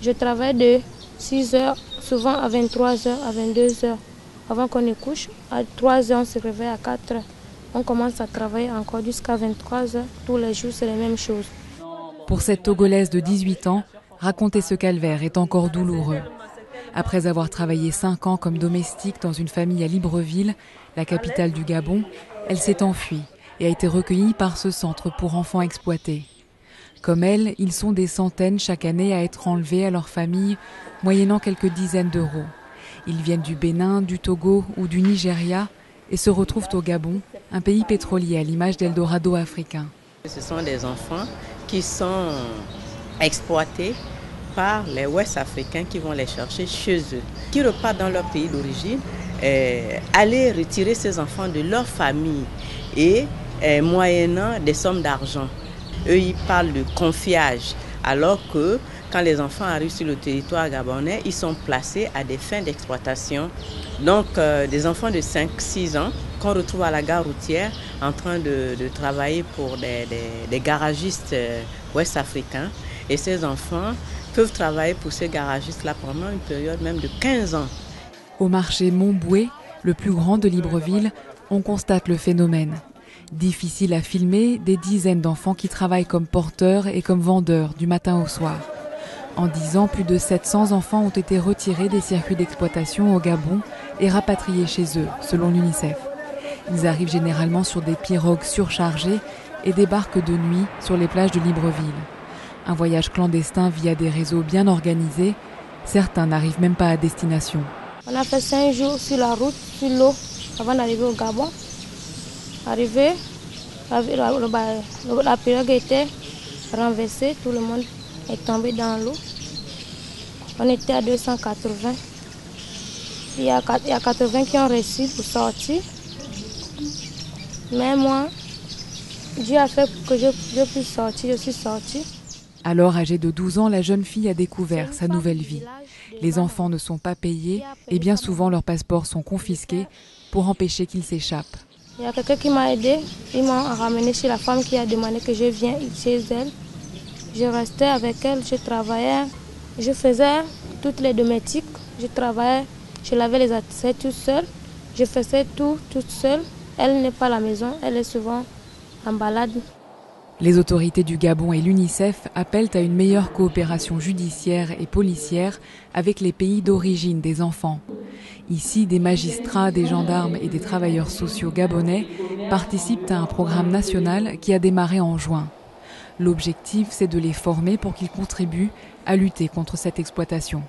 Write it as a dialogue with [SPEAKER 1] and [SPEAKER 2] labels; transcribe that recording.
[SPEAKER 1] Je travaille de 6 heures, souvent à 23 heures, à 22 heures. Avant qu'on ne couche, à 3 heures, on se réveille à 4 heures. On commence à travailler encore jusqu'à 23 heures. Tous les jours, c'est la même chose.
[SPEAKER 2] Pour cette Togolaise de 18 ans, raconter ce calvaire est encore douloureux. Après avoir travaillé 5 ans comme domestique dans une famille à Libreville, la capitale du Gabon, elle s'est enfuie et a été recueillie par ce centre pour enfants exploités. Comme elle, ils sont des centaines chaque année à être enlevés à leur famille, moyennant quelques dizaines d'euros. Ils viennent du Bénin, du Togo ou du Nigeria et se retrouvent au Gabon, un pays pétrolier à l'image d'Eldorado africain.
[SPEAKER 3] Ce sont des enfants qui sont exploités par les Ouest africains qui vont les chercher chez eux, qui repartent dans leur pays d'origine, aller retirer ces enfants de leur famille et moyennant des sommes d'argent. Eux, ils parlent de confiage, alors que quand les enfants arrivent sur le territoire gabonais, ils sont placés à des fins d'exploitation. Donc des enfants de 5-6 ans qu'on retrouve à la gare routière en train de travailler pour des garagistes ouest-africains. Et ces enfants peuvent travailler pour ces garagistes-là pendant une période même de 15 ans.
[SPEAKER 2] Au marché Montboué, le plus grand de Libreville, on constate le phénomène. Difficile à filmer, des dizaines d'enfants qui travaillent comme porteurs et comme vendeurs du matin au soir. En 10 ans, plus de 700 enfants ont été retirés des circuits d'exploitation au Gabon et rapatriés chez eux, selon l'UNICEF. Ils arrivent généralement sur des pirogues surchargées et débarquent de nuit sur les plages de Libreville. Un voyage clandestin via des réseaux bien organisés, certains n'arrivent même pas à destination.
[SPEAKER 1] On a fait 5 jours sur la route, sur l'eau, avant d'arriver au Gabon. Arrivé, la pirogue était renversée, tout le monde est tombé dans l'eau. On était à 280. Il y a 80 qui ont réussi pour sortir. Mais moi, Dieu a fait que je puisse sortir, je suis sortie.
[SPEAKER 2] Alors, âgée de 12 ans, la jeune fille a découvert sa nouvelle vie. Les enfants ne sont pas payés et bien souvent leurs passeports sont confisqués pour empêcher qu'ils s'échappent.
[SPEAKER 1] Il y a quelqu'un qui m'a aidé. Ils m'ont ramené chez la femme qui a demandé que je vienne chez elle. Je restais avec elle, je travaillais. Je faisais toutes les domestiques. Je travaillais, je lavais les assiettes toute seule. Je faisais tout toute seule. Elle n'est pas à la maison, elle est souvent en balade.
[SPEAKER 2] Les autorités du Gabon et l'UNICEF appellent à une meilleure coopération judiciaire et policière avec les pays d'origine des enfants. Ici, des magistrats, des gendarmes et des travailleurs sociaux gabonais participent à un programme national qui a démarré en juin. L'objectif, c'est de les former pour qu'ils contribuent à lutter contre cette exploitation.